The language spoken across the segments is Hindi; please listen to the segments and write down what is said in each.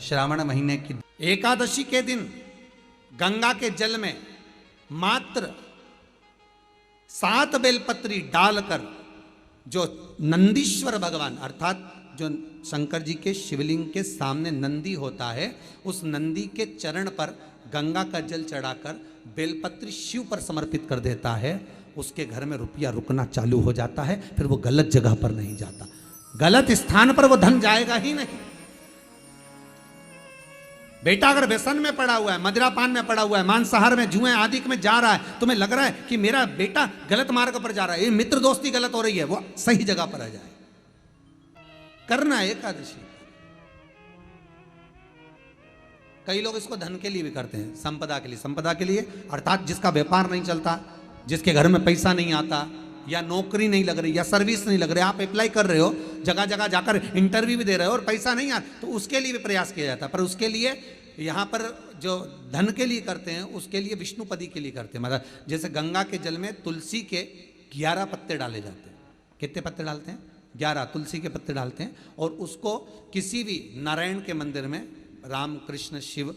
श्रावण महीने की एकादशी के दिन गंगा के जल में मात्र 7 बेलपत्री डालकर जो नंदीश्वर भगवान अर्थात जो शंकर जी के शिवलिंग के सामने नंदी होता है, उस नंदी के चरण पर गंगा का जल चढ़ाकर बेलपत्री शिव पर समर्पित कर देता है, उसके घर में रुपया रुकना चालू हो जाता है। फिर वो गलत जगह पर नहीं जाता, गलत स्थान पर वो धन जाएगा ही नहीं। बेटा अगर व्यसन में पड़ा हुआ है, मदिरापान में पड़ा हुआ है, मांसाहार में, जुए आदि में जा रहा है, तुम्हें लग रहा है कि मेरा बेटा गलत मार्ग पर जा रहा है, ये मित्र दोस्ती गलत हो रही है, वो सही जगह पर आ जाए। करना है एकादशी। कई लोग इसको धन के लिए भी करते हैं, संपदा के लिए। संपदा के लिए अर्थात जिसका व्यापार नहीं चलता, जिसके घर में पैसा नहीं आता, या नौकरी नहीं लग रही, या सर्विस नहीं लग रही, आप अप्लाई कर रहे हो, जगह जगह जाकर इंटरव्यू भी दे रहे हो और पैसा नहीं आ, तो उसके लिए भी प्रयास किया जाता है। पर उसके लिए यहाँ पर जो धन के लिए करते हैं, उसके लिए विष्णुपदी के लिए करते हैं। मतलब जैसे गंगा के जल में तुलसी के 11 पत्ते डाले जाते हैं। कितने पत्ते डालते हैं? 11 तुलसी के पत्ते डालते हैं, और उसको किसी भी नारायण के मंदिर में, राम कृष्ण शिव,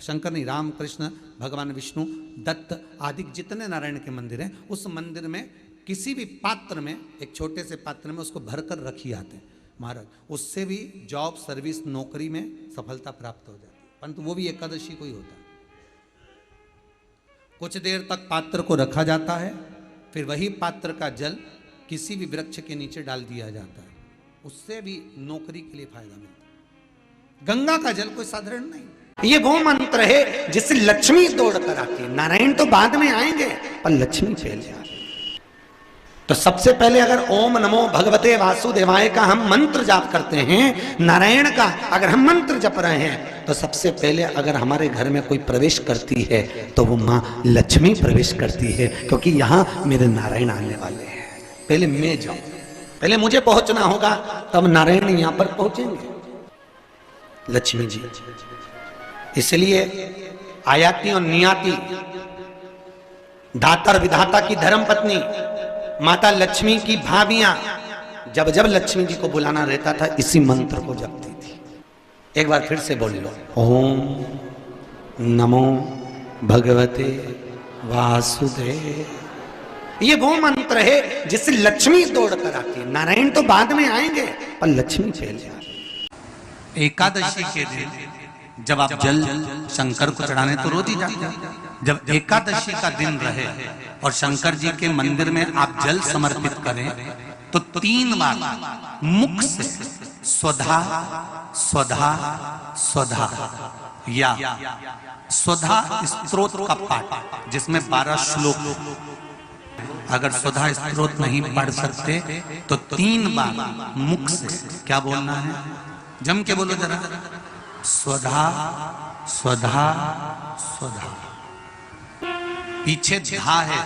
शंकर नहीं, राम कृष्ण भगवान विष्णु दत्त आदि जितने नारायण के मंदिर हैं, उस मंदिर में किसी भी पात्र में, एक छोटे से पात्र में उसको भरकर रखी आते हैं महाराज। उससे भी जॉब, सर्विस, नौकरी में सफलता प्राप्त हो जाती है। परंतु वो भी एकादशी को ही होता है। कुछ देर तक पात्र को रखा जाता है, फिर वही पात्र का जल किसी भी वृक्ष के नीचे डाल दिया जाता है, उससे भी नौकरी के लिए फायदा मिलता है। गंगा का जल कोई साधारण नहीं। ये वो मंत्र है जिससे लक्ष्मी दौड़ कर आती है। नारायण तो बाद में आएंगे, पर लक्ष्मी पहले आती है। तो सबसे पहले अगर ओम नमो भगवते वासुदेवाय का हम मंत्र जाप करते हैं, नारायण का अगर हम मंत्र जप रहे हैं, तो सबसे पहले अगर हमारे घर में कोई प्रवेश करती है तो वो माँ लक्ष्मी प्रवेश करती है, क्योंकि यहाँ मेरे नारायण आने वाले हैं। पहले मैं जाऊं, पहले मुझे पहुंचना होगा, तब नारायण यहाँ पर पहुंचेंगे, लक्ष्मी जी। इसलिए आयाती और नियाती, दाता विधाता की धर्म पत्नी माता लक्ष्मी की भाभियां जब जब लक्ष्मी जी को बुलाना रहता था, इसी मंत्र को जपती थी। एक बार फिर से बोल लो, ओम नमो भगवते वासुदेव। ये वो मंत्र है जिससे लक्ष्मी दौड़ कर आती है। नारायण तो बाद में आएंगे, पर लक्ष्मी पहले आती है। एकादशी के दिन जब आप जल शंकर को चढ़ाने तो रोज ही जाते हैं। जब एकादशी का दिन रहे और शंकर जी के मंदिर में आप जल समर्पित करें, तो 3 बार मुख से स्वधा स्वधा स्वधा या स्वधा स्तोत्र का पाठ, जिसमें 12 श्लोक। अगर स्वधा स्तोत्र नहीं पढ़ सकते तो 3 बार मुख से क्या बोलना है? जम के बोलो जरा, स्वधा स्वधा स्वधा। पीछे धा है,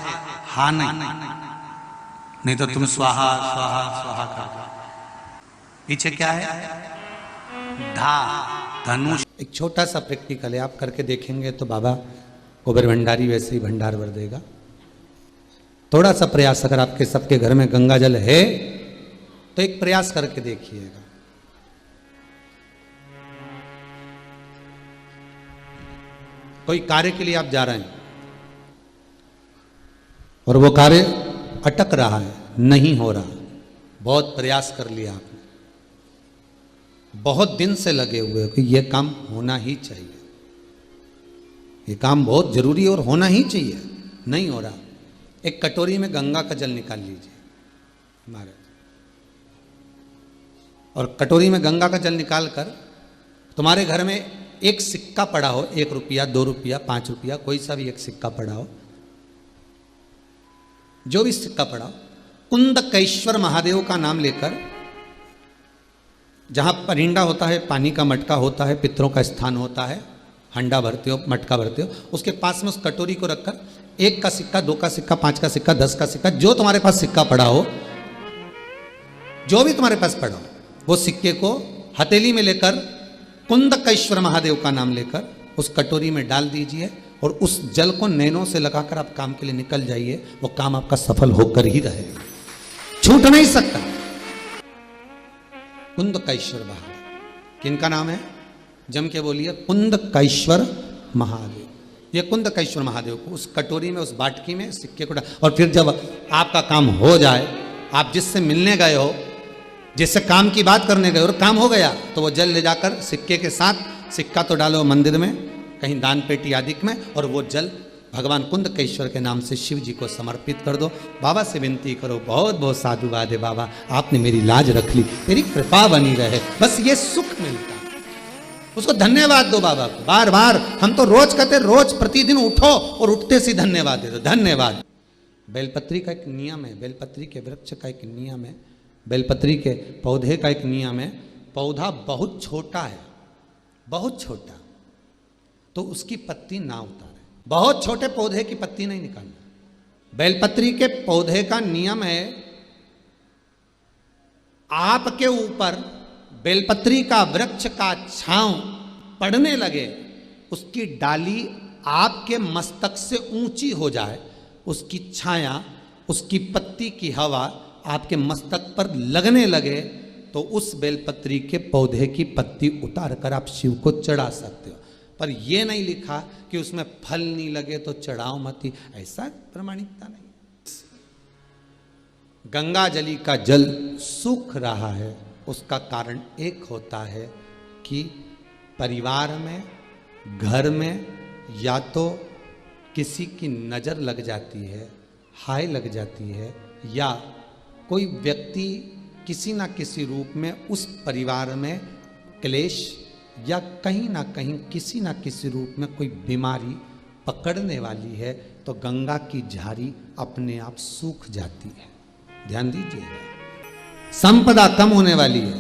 हा नहीं तो तुम स्वाहा स्वाहा स्वाहा का। पीछे क्या है? धा, धनुष। एक छोटा सा प्रैक्टिकल है, आप करके देखेंगे तो बाबा कुबेर भंडारी वैसे ही भंडार भर देगा। थोड़ा सा प्रयास, अगर आपके सबके घर में गंगा जल है तो एक प्रयास करके देखिएगा। कोई कार्य के लिए आप जा रहे हैं और वो कार्य अटक रहा है, नहीं हो रहा, बहुत प्रयास कर लिया आपने, बहुत दिन से लगे हुए कि ये काम होना ही चाहिए, ये काम बहुत जरूरी है और होना ही चाहिए, नहीं हो रहा। एक कटोरी में गंगा का जल निकाल लीजिए महाराज, और कटोरी में गंगा का जल निकालकर तुम्हारे घर में एक सिक्का पड़ा हो, 1 रुपया, 2 रुपया, 5 रुपया, कोई सा भी एक सिक्का पड़ा हो, जो भी सिक्का पड़ा, कुंदकेश्वर महादेव का नाम लेकर, जहां परिंडा होता है, पानी का मटका होता है, पितरों का स्थान होता है, हंडा भरते हो, मटका भरते हो, उसके पास में उस कटोरी को रखकर 1 का सिक्का, 2 का सिक्का, 5 का सिक्का, 10 का सिक्का, जो तुम्हारे पास सिक्का पड़ा हो, जो भी तुम्हारे पास पड़ा हो, वो सिक्के को हथेली में लेकर कुंदकेश्वर महादेव का नाम लेकर उस कटोरी में डाल दीजिए, और उस जल को नैनों से लगाकर आप काम के लिए निकल जाइए। वो काम आपका सफल होकर ही रहेगा, छूट नहीं सकता। कुंदकेश्वर महादेव किनका नाम है? जम के बोलिए कुंदकेश्वर महादेव। ये कुंदकेश्वर महादेव को उस कटोरी में, उस बाटकी में सिक्के को और फिर जब आपका काम हो जाए, आप जिससे मिलने गए हो, जिससे काम की बात करने गए और काम हो गया, तो वो जल ले जाकर सिक्के के साथ, सिक्का तो डालो मंदिर में कहीं दान पेटी आदि में, और वो जल भगवान कुंदकेश्वर के नाम से शिव जी को समर्पित कर दो। बाबा से विनती करो, बहुत बहुत साधुवाद है बाबा, आपने मेरी लाज रख ली, तेरी कृपा बनी रहे, बस ये सुख मिलता। उसको धन्यवाद दो बाबा को बार बार। हम तो रोज कहते, रोज प्रतिदिन उठो और उठते से धन्यवाद दे दो, धन्यवाद। बेलपत्री का एक नियम है, बेलपत्री के वृक्ष का एक नियम है, बेलपत्री के पौधे का एक नियम है। पौधा बहुत छोटा है, बहुत छोटा, तो उसकी पत्ती ना उतारे। बहुत छोटे पौधे की पत्ती नहीं निकालना। बेलपत्री के पौधे का नियम है, आपके ऊपर बेलपत्री का वृक्ष का छांव पड़ने लगे, उसकी डाली आपके मस्तक से ऊंची हो जाए, उसकी छाया, उसकी पत्ती की हवा आपके मस्तक पर लगने लगे, तो उस बेलपत्री के पौधे की पत्ती उतार कर आप शिव को चढ़ा सकते हो। पर यह नहीं लिखा कि उसमें फल नहीं लगे तो चढ़ाओ मत, ऐसा प्रमाणिकता नहीं। गंगा जली का जल सूख रहा है, उसका कारण एक होता है कि परिवार में, घर में या तो किसी की नज़र लग जाती है, हाय लग जाती है, या कोई व्यक्ति किसी ना किसी रूप में उस परिवार में क्लेश या कहीं ना कहीं किसी ना किसी रूप में कोई बीमारी पकड़ने वाली है, तो गंगा की झारी अपने आप सूख जाती है। ध्यान दीजिएगा, संपदा कम होने वाली है,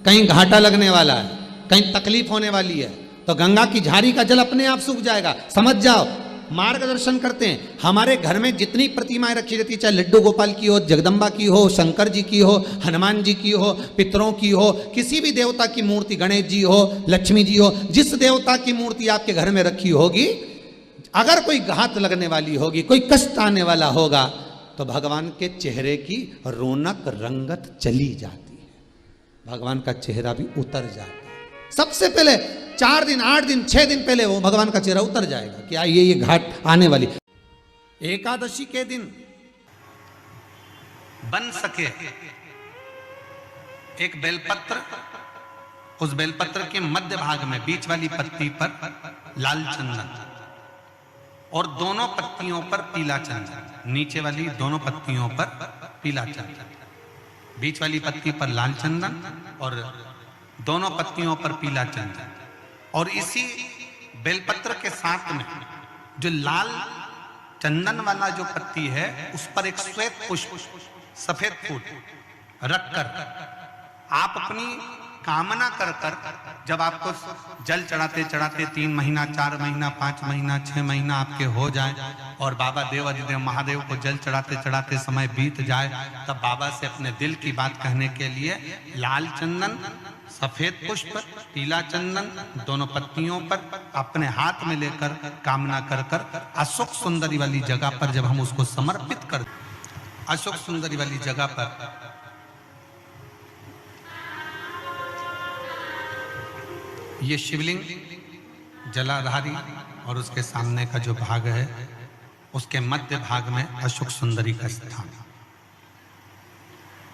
कहीं घाटा लगने वाला है, कहीं तकलीफ होने वाली है, तो गंगा की झारी का जल अपने आप सूख जाएगा। समझ जाओ, मार्गदर्शन करते हैं। हमारे घर में जितनी प्रतिमाएं रखी रहती, चाहे लड्डू गोपाल की हो, जगदम्बा की हो, शंकर जी की हो, हनुमान जी की हो, पितरों की हो, किसी भी देवता की मूर्ति, गणेश जी हो, लक्ष्मी जी हो, जिस देवता की मूर्ति आपके घर में रखी होगी, अगर कोई घात लगने वाली होगी, कोई कष्ट आने वाला होगा, तो भगवान के चेहरे की रौनक रंगत चली जाती है, भगवान का चेहरा भी उतर जाता है। सबसे पहले 4 दिन, 8 दिन, 6 दिन पहले वो भगवान का चेहरा उतर जाएगा कि ये घाट आने वाली। एकादशी के दिन बन सके एक बेलपत्र, उस बेलपत्र के मध्य भाग में बीच वाली पत्ती पर लाल चंदन और दोनों पत्तियों पर पीला चंदन, नीचे वाली दोनों पत्तियों पर पीला चंदन, बीच वाली पत्ती पर लाल चंदन और दोनों पत्तियों पर पीला चंदन, और इसी बेलपत्र के साथ में जो लाल चंदन वाला जो पत्ती है, उस पर एक श्वेत पुष्प, सफेद फूल रखकर आप अपनी कामना कर कर, जब आपको जल चढ़ाते चढ़ाते 3 महीना, 4 महीना, 5 महीना, 6 महीना आपके हो जाए और बाबा देव अधिदेव महादेव को जल चढ़ाते चढ़ाते समय बीत जाए, तब बाबा से अपने दिल की बात कहने के लिए लाल चंदन, सफेद पुष्प, पीला चंदन दोनों पत्तियों पर अपने हाथ में लेकर कामना कर कर अशोक सुंदरी वाली जगह पर जब हम उसको समर्पित कर, अशोक सुंदरी वाली जगह पर ये शिवलिंग जलाधारी और उसके सामने का जो भाग है, उसके मध्य भाग में अशोक सुंदरी का स्थान,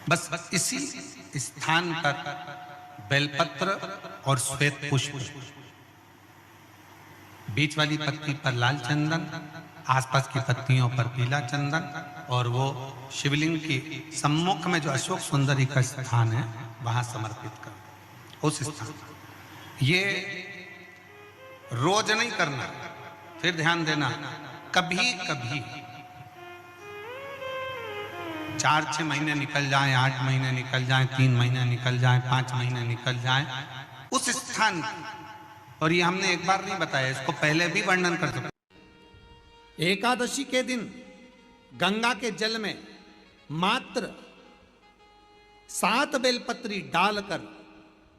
बस इसी स्थान पर बेलपत्र और श्वेत पुष्प, बीच वाली पत्ती पर लाल चंदन, आसपास की पत्तियों पर पीला चंदन, और वो शिवलिंग की सम्मुख में जो अशोक सुंदरी का स्थान है वहां समर्पित कर। उस स्थान ये रोज नहीं करना, फिर ध्यान देना, कभी कभी 4-6 महीने निकल जाएं, 8 महीने निकल जाएं, 3 महीने निकल जाएं, 5 महीने निकल जाएं, उस स्थान, और ये हमने एक बार नहीं बताया, इसको पहले भी वर्णन कर सकते। एकादशी के दिन गंगा के जल में मात्र 7 बेलपत्री डालकर,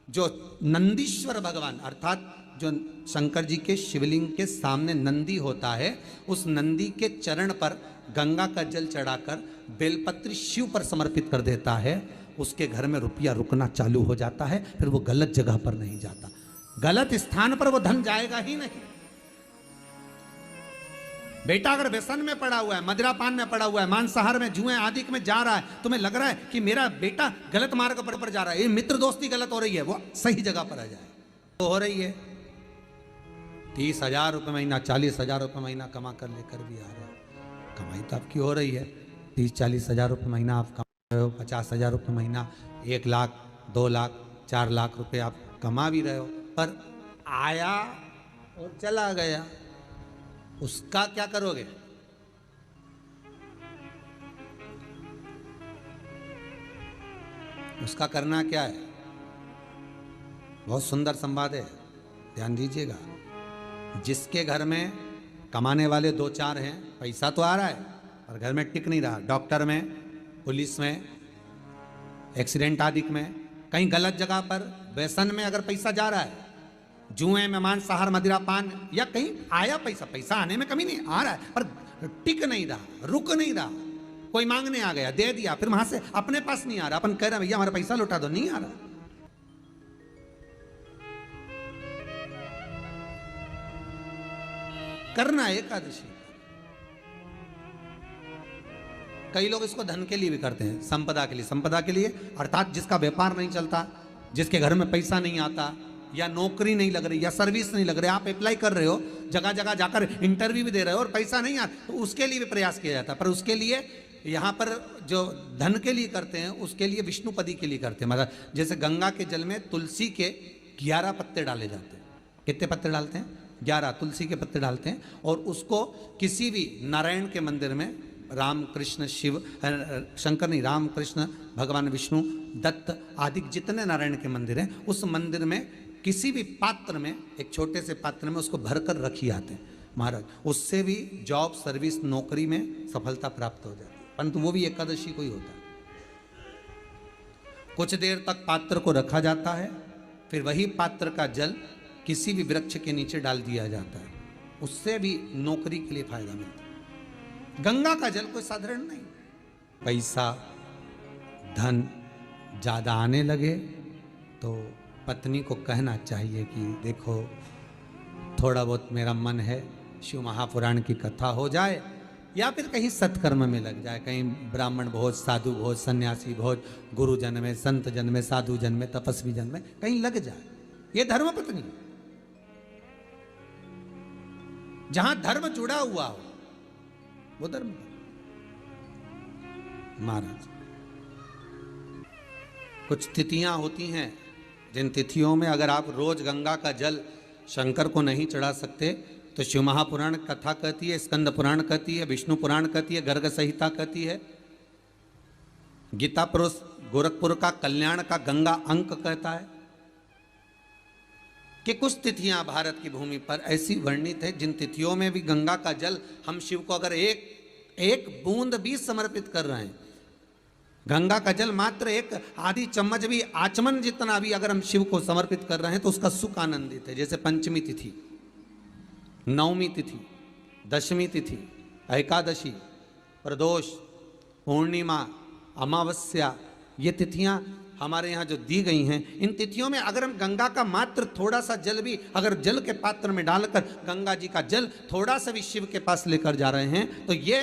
जो नंदीश्वर भगवान अर्थात जो शंकर जी के शिवलिंग के सामने नंदी होता है, उस नंदी के चरण पर गंगा का जल चढ़ाकर बेलपत्री शिव पर समर्पित कर देता है, उसके घर में रुपया रुकना चालू हो जाता है, फिर वो गलत जगह पर नहीं जाता। गलत स्थान पर वो धन जाएगा ही नहीं। बेटा अगर व्यसन में पड़ा हुआ है, मदिरा पान में पड़ा हुआ है, मांसाहार में, जुए आदि में जा रहा है, तुम्हें लग रहा है कि मेरा बेटा गलत मार्ग पर जा रहा है, ये मित्र दोस्ती गलत हो रही है, वो सही जगह पर आ जाए तो हो रही है। 30,000 रुपये महीना, 40,000 रुपये महीना कमा कर लेकर भी आ रहा है, कमाई तो आपकी हो रही है। 30-40 हज़ार रुपये महीना आप कमा रहे हो, 50,000 रुपये महीना, 1 लाख, 2 लाख, 4 लाख रुपए आप कमा भी रहे हो, पर आया और चला गया, उसका क्या करोगे? उसका करना क्या है? बहुत सुंदर संवाद है, ध्यान दीजिएगा। जिसके घर में कमाने वाले 2-4 हैं, पैसा तो आ रहा है और घर में टिक नहीं रहा, डॉक्टर में, पुलिस में, एक्सीडेंट आदि में, कहीं गलत जगह पर व्यसन में अगर पैसा जा रहा है, जुए में, मांसाहार, मदिरा पान, या कहीं आया पैसा, पैसा आने में कमी नहीं, आ रहा है पर टिक नहीं रहा, रुक नहीं रहा, कोई मांगने आ गया, दे दिया, फिर वहां से अपने पास नहीं आ रहा, अपन कह रहे हैं भैया हमारा पैसा लौटा दो, नहीं आ रहा। करना एकादशी। कई लोग इसको धन के लिए भी करते हैं, संपदा के लिए, संपदा के लिए अर्थात जिसका व्यापार नहीं चलता, जिसके घर में पैसा नहीं आता, या नौकरी नहीं लग रही, या सर्विस नहीं लग रही, आप अप्लाई कर रहे हो, जगह जगह जाकर इंटरव्यू भी दे रहे हो और पैसा नहीं आता, तो उसके लिए भी प्रयास किया जाता है। पर उसके लिए यहाँ पर जो धन के लिए करते हैं, उसके लिए विष्णुपदी के लिए करते हैं। मतलब जैसे गंगा के जल में तुलसी के 11 पत्ते डाले जाते हैं। कितने पत्ते डालते हैं? 11 तुलसी के पत्ते डालते हैं, और उसको किसी भी नारायण के मंदिर में, राम कृष्ण शिव, शंकर नहीं, राम कृष्ण भगवान विष्णु, दत्त आदि जितने नारायण के मंदिर हैं, उस मंदिर में किसी भी पात्र में, एक छोटे से पात्र में उसको भर कर रखी आते हैं महाराज। उससे भी जॉब, सर्विस, नौकरी में सफलता प्राप्त हो जाती है, परंतु वो भी एकादशी को ही होता है। कुछ देर तक पात्र को रखा जाता है, फिर वही पात्र का जल किसी भी वृक्ष के नीचे डाल दिया जाता है, उससे भी नौकरी के लिए फायदा मिलता है। गंगा का जल कोई साधारण नहीं। पैसा, धन ज़्यादा आने लगे तो पत्नी को कहना चाहिए कि देखो थोड़ा बहुत मेरा मन है, शिव महापुराण की कथा हो जाए, या फिर कहीं सत्कर्म में लग जाए, कहीं ब्राह्मण भोज, साधु भोज, सन्यासी भोज, गुरुजन में, संत जन में, साधु जन में, तपस्वी जन में कहीं लग जाए। ये धर्म पत्नी, जहां धर्म जुड़ा हुआ हो वो धर्म। महाराज कुछ तिथियां होती हैं, जिन तिथियों में अगर आप रोज गंगा का जल शंकर को नहीं चढ़ा सकते, तो शिव महापुराण कथा कहती है, स्कंद पुराण कहती है, विष्णु पुराण कहती है, गर्ग संहिता कहती है, गीता पुरुष गोरखपुर का कल्याण का गंगा अंक कहता है कि कुछ तिथियां भारत की भूमि पर ऐसी वर्णित है जिन तिथियों में भी गंगा का जल हम शिव को अगर एक बूंद भी समर्पित कर रहे हैं, गंगा का जल मात्र एक आधी चम्मच भी, आचमन जितना भी अगर हम शिव को समर्पित कर रहे हैं, तो उसका सुख आनंदित है। जैसे पंचमी तिथि, नवमी तिथि, दशमी तिथि, एकादशी, प्रदोष, पूर्णिमा, अमावस्या, ये तिथियां हमारे यहाँ जो दी गई हैं, इन तिथियों में अगर हम गंगा का मात्र थोड़ा सा जल भी अगर जल के पात्र में डालकर गंगा जी का जल थोड़ा सा भी शिव के पास लेकर जा रहे हैं, तो ये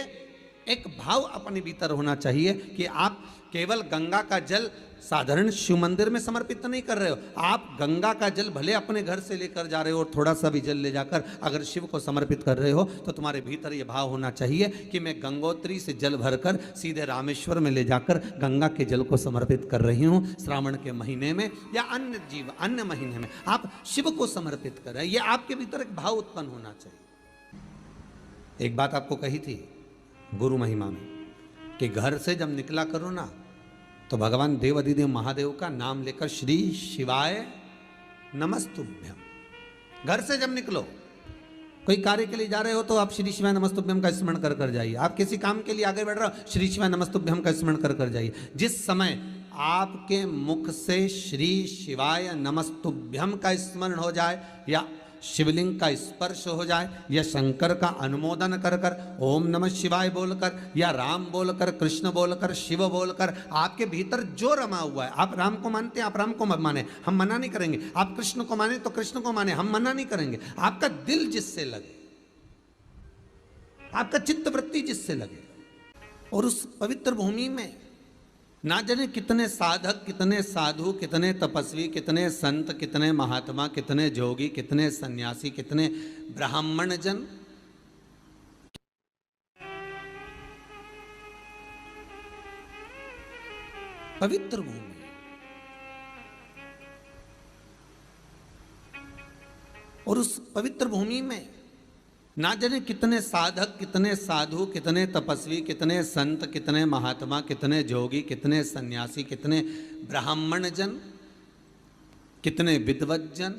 एक भाव अपने भीतर होना चाहिए कि आप केवल गंगा का जल साधारण शिव मंदिर में समर्पित नहीं कर रहे हो, आप गंगा का जल भले अपने घर से लेकर जा रहे हो और थोड़ा सा भी जल ले जाकर अगर शिव को समर्पित कर रहे हो, तो तुम्हारे भीतर ये भाव होना चाहिए कि मैं गंगोत्री से जल भरकर सीधे रामेश्वर में ले जाकर गंगा के जल को समर्पित कर रही हूँ। श्रावण के महीने में या अन्य महीने में आप शिव को समर्पित कर रहे हैं, ये आपके भीतर एक भाव उत्पन्न होना चाहिए। एक बात आपको कही थी गुरु महिमा में कि घर से जब निकला करो ना, तो भगवान देवाधिदेव महादेव का नाम लेकर श्री शिवाय नमस्तुभ्यम। घर से जब निकलो, कोई कार्य के लिए जा रहे हो तो आप श्री शिवाय नमस्तुभ्यम का स्मरण कर कर जाइए। आप किसी काम के लिए आगे बढ़ रहे हो, श्री शिवाय नमस्तुभ्यम का स्मरण कर कर जाइए। जिस समय आपके मुख से श्री शिवाय नमस्तुभ्यम का स्मरण हो जाए या शिवलिंग का स्पर्श हो जाए या शंकर का अनुमोदन कर कर ओम नमः शिवाय बोलकर या राम बोलकर कृष्ण बोलकर शिव बोलकर आपके भीतर जो रमा हुआ है, आप राम को मानते हैं आप राम को मत माने, हम मना नहीं करेंगे, आप कृष्ण को माने तो कृष्ण को माने, हम मना नहीं करेंगे, आपका दिल जिससे लगे, आपका चित्त वृत्ति जिससे लगे। और उस पवित्र भूमि में ना जाने कितने साधक, कितने साधु, कितने तपस्वी, कितने संत, कितने महात्मा, कितने जोगी, कितने सन्यासी, कितने ब्राह्मण जन पवित्र भूमि। और उस पवित्र भूमि में ना जाने कितने साधक, कितने साधु, कितने तपस्वी, कितने संत, कितने महात्मा, कितने जोगी, कितने सन्यासी, कितने ब्राह्मण जन, कितने विद्वत जन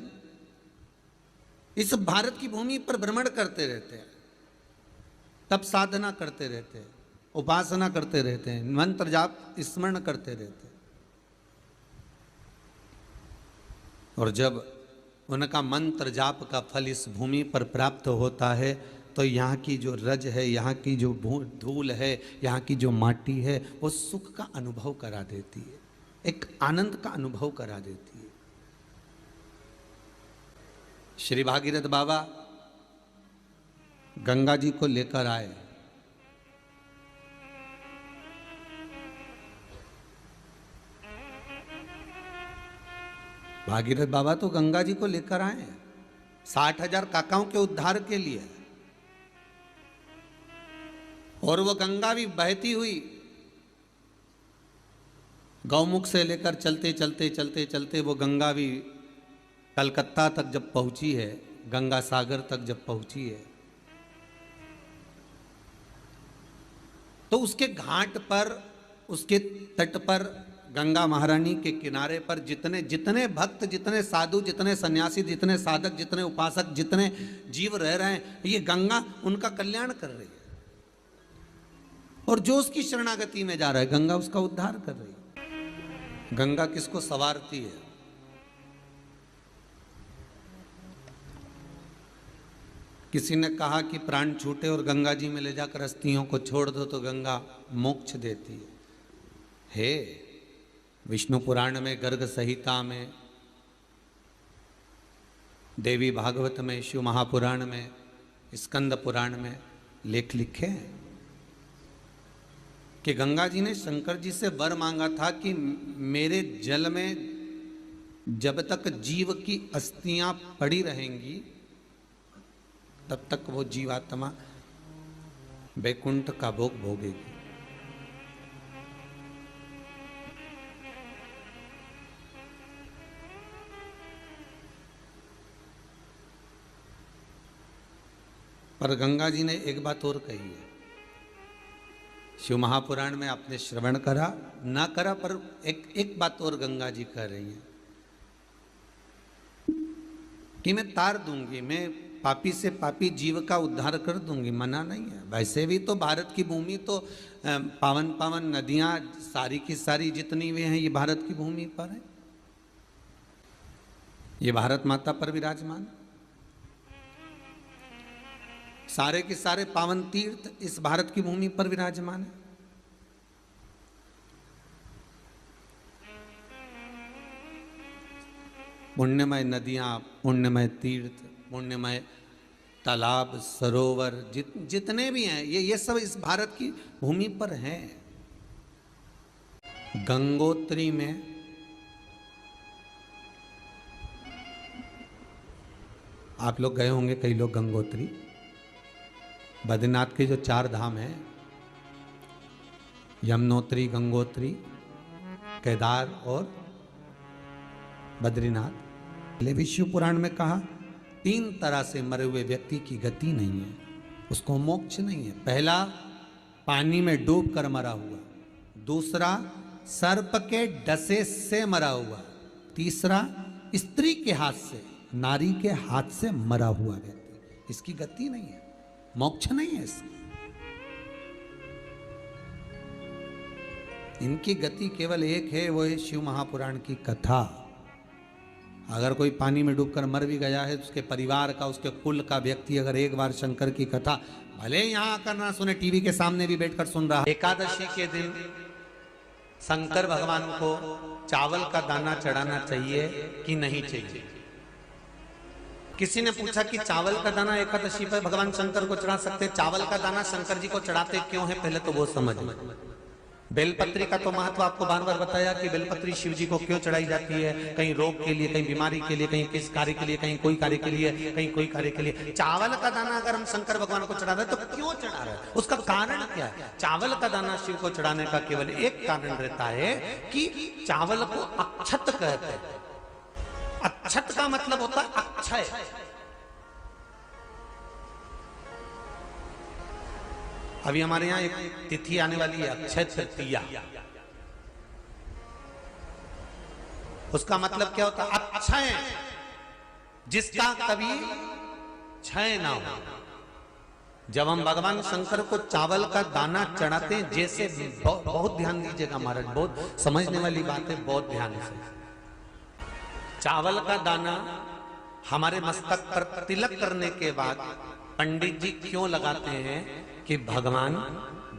इस भारत की भूमि पर भ्रमण करते रहते हैं, तप साधना करते रहते हैं, उपासना करते रहते हैं, मंत्र जाप स्मरण करते रहते हैं। और जब उनका मंत्र जाप का फल इस भूमि पर प्राप्त होता है तो यहाँ की जो रज है, यहाँ की जो धूल है, यहाँ की जो माटी है, वो सुख का अनुभव करा देती है, एक आनंद का अनुभव करा देती है। श्री भागीरथ बाबा गंगा जी को लेकर आए। भागीरथ बाबा तो गंगा जी को लेकर आए 60,000 काकाओं के उद्धार के लिए, और वो गंगा भी बहती हुई गौमुख से लेकर चलते चलते चलते चलते वो गंगा भी कलकत्ता तक जब पहुंची है, गंगा सागर तक जब पहुंची है, तो उसके घाट पर, उसके तट पर, गंगा महारानी के किनारे पर जितने जितने भक्त, जितने साधु, जितने सन्यासी, जितने साधक, जितने उपासक, जितने जीव रह रहे हैं, ये गंगा उनका कल्याण कर रही है। और जो उसकी शरणागति में जा रहा है, गंगा उसका उद्धार कर रही है। गंगा किसको संवारती है? किसी ने कहा कि प्राण छूटे और गंगा जी में ले जाकर अस्थियों को छोड़ दो तो गंगा मोक्ष देती है। विष्णु पुराण में, गर्ग संहिता में, देवी भागवत में, शिव महापुराण में, स्कंद पुराण में लेख लिखे हैं कि गंगा जी ने शंकर जी से वर मांगा था कि मेरे जल में जब तक जीव की अस्थियां पड़ी रहेंगी तब तक वो जीवात्मा वैकुंठ का भोग भोगेगी। पर गंगा जी ने एक बात और कही है, शिव महापुराण में आपने श्रवण करा ना करा, पर एक बात और गंगा जी कह रही हैं कि मैं तार दूंगी, मैं पापी से पापी जीव का उद्धार कर दूंगी, मना नहीं है। वैसे भी तो भारत की भूमि तो पावन पावन नदियां सारी की सारी जितनी भी हैं ये भारत की भूमि पर है, ये भारत माता पर विराजमान, सारे के सारे पावन तीर्थ इस भारत की भूमि पर विराजमान है। पुण्यमय नदियां, पुण्यमय तीर्थ, पुण्यमय तालाब, सरोवर जितने भी हैं ये सब इस भारत की भूमि पर हैं। गंगोत्री में आप लोग गए होंगे, कई लोग गंगोत्री, बद्रीनाथ के जो 4 धाम हैं, यमुनोत्री, गंगोत्री, केदार और बद्रीनाथ। विष्णु पुराण में कहा 3 तरह से मरे हुए व्यक्ति की गति नहीं है, उसको मोक्ष नहीं है। पहला, पानी में डूब कर मरा हुआ, दूसरा सर्प के डसे से मरा हुआ, तीसरा स्त्री के हाथ से, नारी के हाथ से मरा हुआ व्यक्ति, इसकी गति नहीं है, मोक्ष नहीं है इसकी। इनकी गति केवल एक है, वो है शिव महापुराण की कथा। अगर कोई पानी में डूबकर मर भी गया है तो उसके परिवार का, उसके कुल का व्यक्ति अगर एक बार शंकर की कथा भले यहाँ आकर ना सुने, टीवी के सामने भी बैठकर सुन रहा है। एकादशी के दिन शंकर भगवान को चावल का दाना चढ़ाना चाहिए कि नहीं चाहिए? किसी ने पूछा कि चावल का दाना एकादशी पर भगवान शंकर को चढ़ा सकते हैं, चावल का दाना शंकर जी को चढ़ाते क्यों है, पहले तो वो समझ। बेलपत्री का तो महत्व आपको बार बार बताया कि बेलपत्री शिव जी को क्यों चढ़ाई जाती है, कहीं रोग के लिए, कहीं बीमारी के लिए, कहीं किस कार्य के लिए, कहीं कोई कार्य के लिए, कहीं कोई कार्य के लिए। चावल का दाना अगर हम शंकर भगवान को चढ़ा रहे हैं तो क्यों चढ़ा रहे हैं, उसका कारण क्या है? चावल का दाना शिव को चढ़ाने का केवल एक कारण रहता है कि चावल को अक्षत कहते हैं। अक्षत का मतलब होता है अक्षय। अभी हमारे यहाँ एक तिथि आने वाली है, अक्षय तृतीया। उसका मतलब क्या होता है? अक्षय, जिसका कभी क्षय ना हो। जब हम भगवान शंकर को चावल का दाना चढ़ाते हैं, जैसे बहुत ध्यान दीजिएगा महाराज, बहुत समझने वाली बात है, बहुत ध्यान से। चावल का दाना हमारे मस्तक पर तिलक करने के बाद पंडित जी क्यों लगाते हैं कि भगवान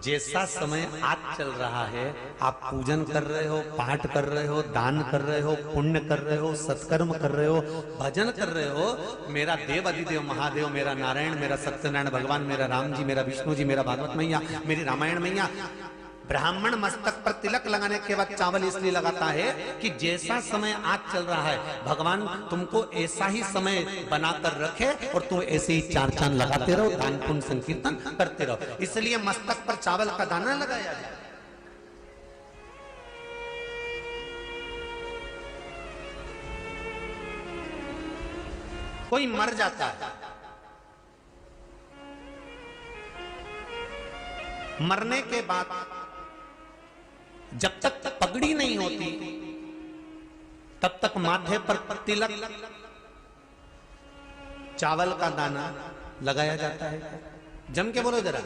जैसा समय आज चल रहा है, आप पूजन कर रहे हो, पाठ कर रहे हो, दान कर रहे हो, पुण्य कर रहे हो, सत्कर्म कर रहे हो, भजन कर रहे हो, मेरा देव अधिदेव महादेव, मेरा नारायण, मेरा सत्यनारायण भगवान, मेरा राम जी, मेरा विष्णु जी, मेरा भागवत मैया, मेरी रामायण मैया, ब्राह्मण मस्तक पर तिलक लगाने के बाद चावल इसलिए लगाता है कि जैसा समय आज चल रहा है, भगवान तुमको ऐसा ही समय बनाकर रखे और तुम ऐसे ही चार चांद लगाते रहो, दान पुण्य संकीर्तन करते रहो, इसलिए मस्तक पर चावल का दाना लगाया जाए। कोई मर जाता है, मरने के बाद जब तक पगड़ी नहीं होती तब तक माथे पर तिलक, चावल का दाना लगाया जाता है। जम के बोलो जरा,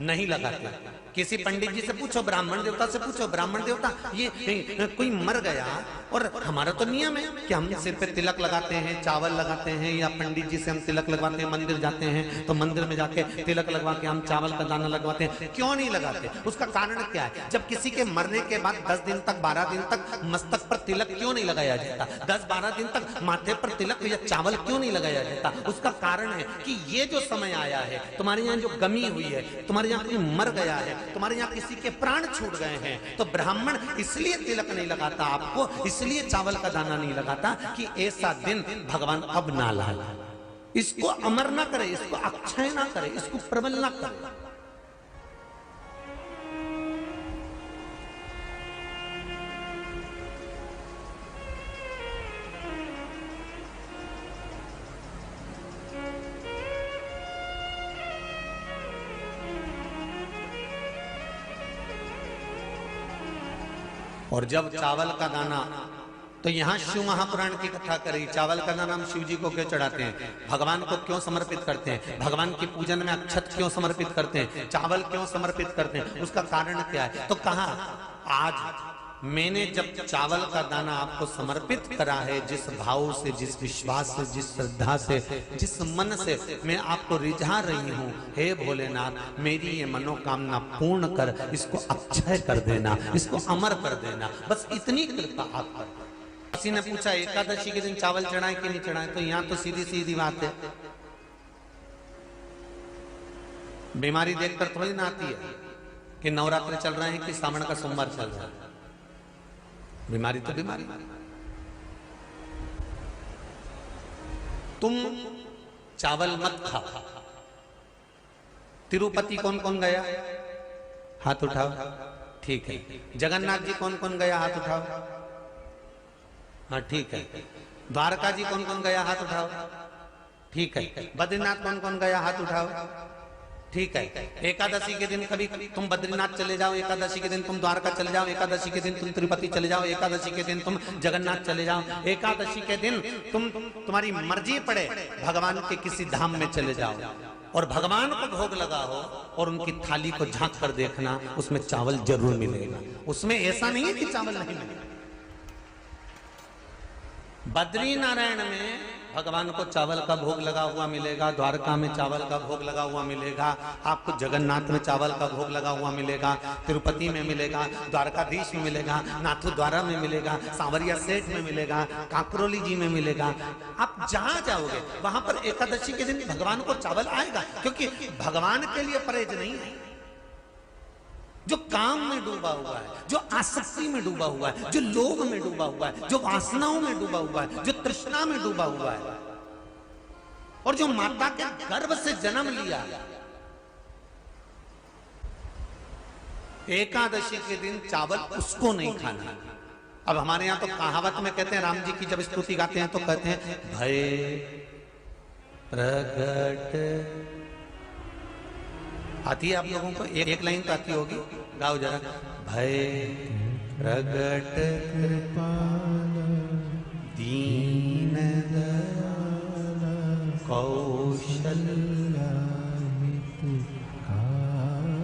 नहीं लगाते। किसी पंडित जी से पूछो, ब्राह्मण देवता से पूछो, ब्राह्मण देवता ये कोई मर गया, और हमारा तो नियम है कि हम सिर पे तिलक लगाते हैं, चावल लगाते हैं, या पंडित जी से हम तिलक लगवाते हैं, मंदिर जाते हैं तो मंदिर में जाके तिलक लगवा के हम चावल का दाना लगवाते हैं, क्यों नहीं लगाते? उसका कारण क्या है? जब किसी के मरने के बाद 10 दिन तक, 12 दिन तक मस्तक पर तिलक क्यों नहीं लगाया जाता? 10-12 दिन तक माथे पर तिलक या चावल क्यों नहीं लगाया जाता? उसका कारण है कि ये जो समय आया है, तुम्हारे यहाँ जो गमी हुई है, तुम्हारे यहाँ कोई मर गया है, तुम्हारे यहाँ किसी के प्राण छूट गए हैं, तो ब्राह्मण इसलिए तिलक नहीं लगाता आपको, इसलिए चावल का दाना नहीं लगाता कि ऐसा दिन भगवान अब ना लाए, इसको अमर ना करे, इसको अक्षय ना करे, इसको प्रबल ना करे। और जब चावल का दाना, तो यहां शिव महापुराण की कथा करी, चावल का दाना हम शिव जी को क्यों चढ़ाते हैं, भगवान को क्यों समर्पित करते हैं, भगवान की पूजन में अक्षत क्यों समर्पित करते हैं, चावल क्यों समर्पित करते हैं, उसका कारण क्या है? तो कहा आज मैंने जब चावल का दाना आपको समर्पित करा है, जिस भाव से, जिस विश्वास से, जिस श्रद्धा से, जिस मन से मैं आपको रिझा रही हूँ, हे भोलेनाथ मेरी ये मनोकामना पूर्ण कर, इसको अक्षय कर देना, इसको अमर कर देना, बस इतनी कृपा आप कर। किसी ने पूछा एकादशी के दिन चावल चढ़ाए कि नहीं चढ़ाए, तो यहाँ तो सीधी सीधी बात है, बीमारी देखकर थोड़ी ना आती है कि नवरात्र चल रहे हैं कि सावन का सोमवार चल रहा है, बीमारी तो बीमारी। तुम चावल मत खाओ। तिरुपति कौन कौन गया? हाथ उठाओ। ठीक है। जगन्नाथ जी कौन कौन गया? हाथ उठाओ। हाँ ठीक है। द्वारका जी कौन कौन गया? हाथ उठाओ। ठीक है। बद्रीनाथ कौन कौन गया? हाथ उठाओ। ठीक है। एकादशी के दिन कभी तुम बद्रीनाथ चले जाओ, एकादशी के दिन तुम द्वारका चले जाओ, एकादशी के दिन तुम तिरुपति चले जाओ, एकादशी के दिन तुम जगन्नाथ चले जाओ, एकादशी के दिन तुम्हारी मर्जी पड़े भगवान के किसी धाम में चले जाओ और भगवान को भोग लगाओ और उनकी थाली को झांक कर देखना, उसमें चावल जरूर मिलेगा। उसमें ऐसा नहीं है कि चावल नहीं मिलेगा। बद्री नारायण में भगवान को चावल का भोग लगा हुआ मिलेगा, द्वारका में चावल का भोग लगा हुआ मिलेगा, आपको जगन्नाथ में चावल का भोग लगा हुआ मिलेगा, तिरुपति में मिलेगा, द्वारकाधीश में मिलेगा, नाथू द्वारा में मिलेगा, सांवरिया सेठ में मिलेगा, काकरोली जी में मिलेगा। आप जहां जाओगे वहां पर एकादशी के दिन भगवान को चावल आएगा, क्योंकि भगवान के लिए परहेज नहीं है। जो काम में डूबा हुआ है, जो आसक्ति में डूबा हुआ है, जो लोभ में डूबा हुआ है, जो वासनाओं में डूबा हुआ है, जो तृष्णा में डूबा हुआ है, और जो माता के गर्भ से जन्म लिया, एकादशी के दिन चावल उसको नहीं खाना। अब हमारे यहां तो कहावत में कहते हैं, राम जी की जब स्तुति गाते हैं तो कहते हैं भय प्रगट। आती है आप लोगों को? एक लाइन तो आती होगी, गाओ जरा। भय प्रगट दीन कौशल।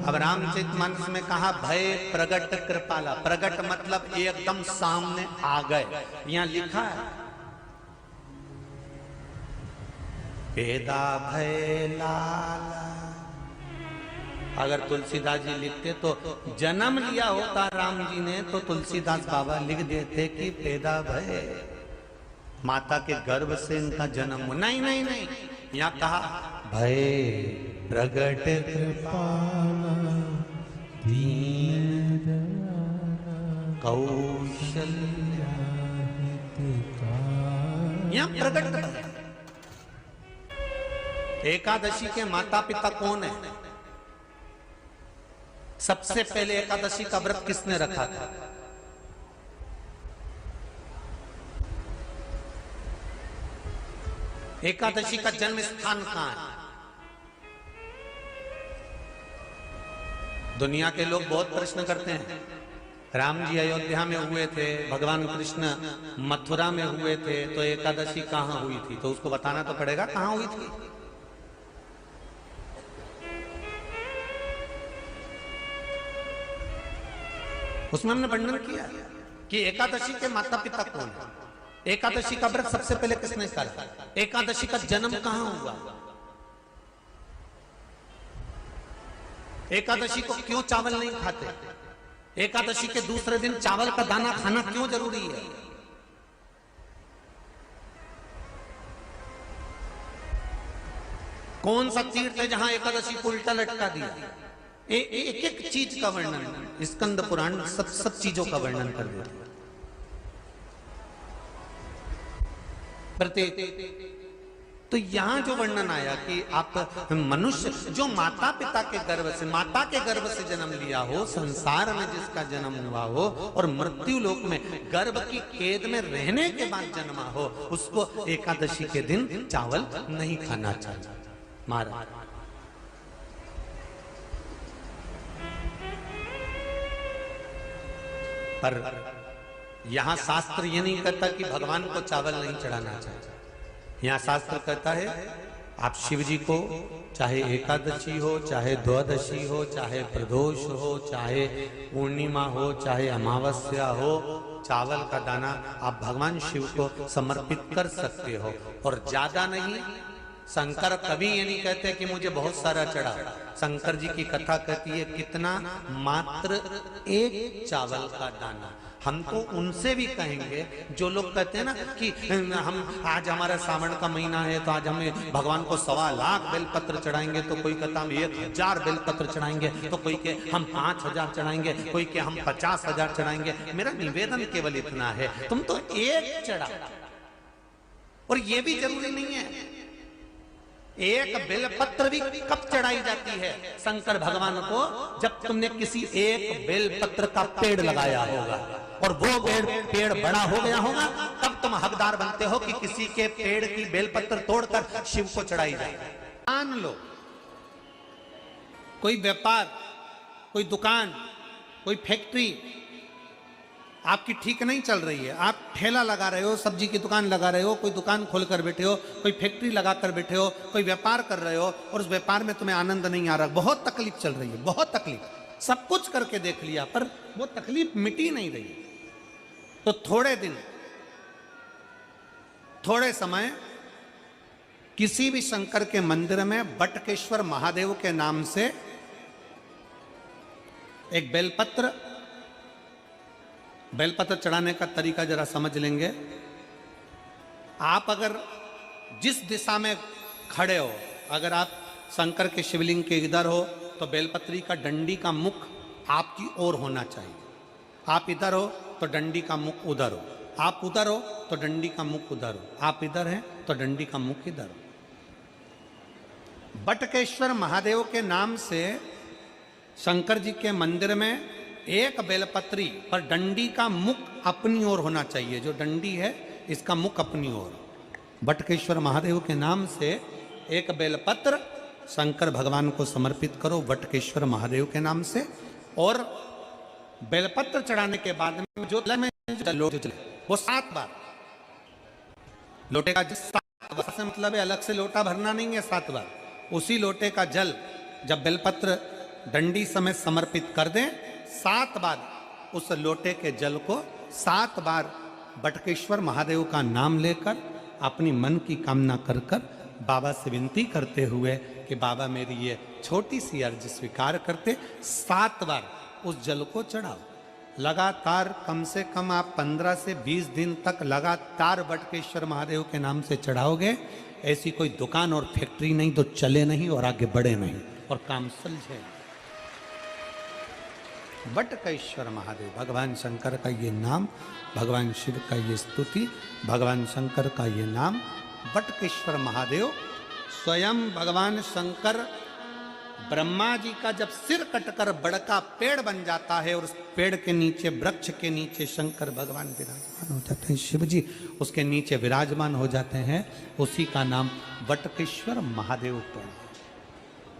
अब रामचरितमानस में कहा भय प्रगट कृपाला। प्रगट मतलब एकदम सामने आ गए। यहां लिखा है पेदा भय लाला। अगर तुलसीदास जी लिखते तो जन्म लिया होता राम जी ने तो तुलसीदास बाबा लिख देते कि पैदा भय, माता के गर्भ से इनका जन्म हो। नहीं नहीं नहीं, यहाँ कहा भय प्रगट कृपाला दीन कौशल्या। यहाँ प्रगट। एकादशी के माता पिता कौन है? सबसे पहले एकादशी का व्रत किसने रखा था? एकादशी का जन्म स्थान कहां है? दुनिया के लोग बहुत प्रश्न करते हैं, राम जी अयोध्या में हुए थे, भगवान कृष्ण मथुरा में हुए थे, तो एकादशी कहां हुई थी? तो उसको बताना तो पड़ेगा कहां हुई थी। उसमें हमने वर्णन किया कि एकादशी के माता पिता कौन है, एकादशी का व्रत सबसे पहले किसने करा, एकादशी का जन्म कहां हुआ, एकादशी को क्यों चावल नहीं खाते, एकादशी के दूसरे दिन चावल का दाना खाना क्यों जरूरी है। कौन सा तीर्थ है जहां एकादशी को उल्टा लटका दिया। एक एक चीज का वर्णन स्कंद पुराण सब चीजों का वर्णन कर देता है। प्रत्येक तो यहां जो वर्णन आया कि आप मनुष्य जो माता पिता के गर्भ से, माता के गर्भ से जन्म लिया हो, संसार में जिसका जन्म हुआ हो और मृत्यु लोक में गर्भ की कैद में रहने के बाद जन्मा हो, उसको एकादशी के दिन चावल नहीं खाना चाहिए। महाराज पर यहां शास्त्र ये नहीं कहता कि भगवान को चावल नहीं चढ़ाना चाहिए। यहां शास्त्र कहता है आप शिव जी को चाहे एकादशी हो, चाहे द्वादशी हो, चाहे प्रदोष हो, चाहे पूर्णिमा हो, चाहे अमावस्या हो, चावल का दाना आप भगवान शिव को समर्पित कर सकते हो और ज्यादा नहीं। शंकर कभी ये नहीं कहते कि मुझे बहुत सारा चढ़ा। शंकर जी की कथा कहती है कितना, मात्र एक चावल का दाना। हम तो उनसे भी कहेंगे जो लोग कहते हैं ना कि हम आज हमारा सावन का महीना है तो आज हमें भगवान को 1.25 लाख बेलपत्र चढ़ाएंगे, तो कोई कहता हम 1000 बेलपत्र चढ़ाएंगे, तो कोई के हम 5000 चढ़ाएंगे, कोई के हम 50,000 चढ़ाएंगे। मेरा निवेदन केवल इतना है, तुम तो एक चढ़ा। और ये भी जरूरी नहीं है, एक बेलपत्र भी कब चढ़ाई जाती है शंकर भगवान को, जब तुमने किसी एक बेलपत्र का पेड़ लगाया होगा और वो पेड़ बड़ा हो गया होगा, तब तुम हकदार बनते हो कि किसी के पेड़ की बेलपत्र तोड़कर शिव को चढ़ाई जाए। मान लो कोई व्यापार, कोई दुकान, कोई फैक्ट्री आपकी ठीक नहीं चल रही है, आप ठेला लगा रहे हो, सब्जी की दुकान लगा रहे हो, कोई दुकान खोल कर बैठे हो, कोई फैक्ट्री लगा कर बैठे हो, कोई व्यापार कर रहे हो और उस व्यापार में तुम्हें आनंद नहीं आ रहा, बहुत तकलीफ चल रही है, बहुत तकलीफ, सब कुछ करके देख लिया पर वो तकलीफ मिटी नहीं रही। तो थोड़े दिन थोड़े समय किसी भी शंकर के मंदिर में बटकेश्वर महादेव के नाम से एक बेलपत्र चढ़ाने का तरीका जरा समझ लेंगे। आप अगर जिस दिशा में खड़े हो, अगर आप शंकर के शिवलिंग के इधर हो तो बेलपत्री का डंडी का मुख आपकी ओर होना चाहिए। आप इधर हो तो डंडी का मुख उधर हो, आप उधर हो तो डंडी का मुख उधर हो, आप इधर हैं तो डंडी का मुख इधर हो। बटकेश्वर महादेव के नाम से शंकर जी के मंदिर में एक बेलपत्री पर डंडी का मुख अपनी ओर होना चाहिए। जो डंडी है इसका मुख अपनी ओर। बटकेश्वर महादेव के नाम से एक बेलपत्र शंकर भगवान को समर्पित करो बटकेश्वर महादेव के नाम से। और बेलपत्र चढ़ाने के बाद में जो लोटे चले वो 7 बार, लोटे का जल 7 बार से मतलब है अलग से लोटा भरना नहीं है, 7 बार उसी लोटे का जल जब बेलपत्र डंडी समेत समर्पित कर दें, 7 बार उस लोटे के जल को 7 बार बटकेश्वर महादेव का नाम लेकर अपनी मन की कामना कर कर बाबा से विनती करते हुए कि बाबा मेरी ये छोटी सी अर्ज स्वीकार करते, 7 बार उस जल को चढ़ाओ। लगातार कम से कम आप 15 से 20 दिन तक लगातार बटकेश्वर महादेव के नाम से चढ़ाओगे। ऐसी कोई दुकान और फैक्ट्री नहीं तो चले नहीं और आगे बढ़े नहीं और काम सुलझे। बटकेश्वर महादेव, भगवान शंकर का ये नाम, भगवान शिव का ये स्तुति, भगवान शंकर का ये नाम बटकेश्वर महादेव। स्वयं भगवान शंकर ब्रह्मा जी का जब सिर कटकर बड़का पेड़ बन जाता है और उस पेड़ के नीचे, वृक्ष के नीचे शंकर भगवान विराजमान हो जाते हैं, शिव जी उसके नीचे विराजमान हो जाते हैं, उसी का नाम बटकेश्वर महादेव पड़ा।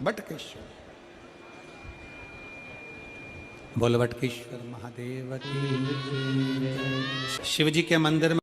बटकेश्वर, बोल बटकेश्वर महादेव की। शिव जी के मंदिर में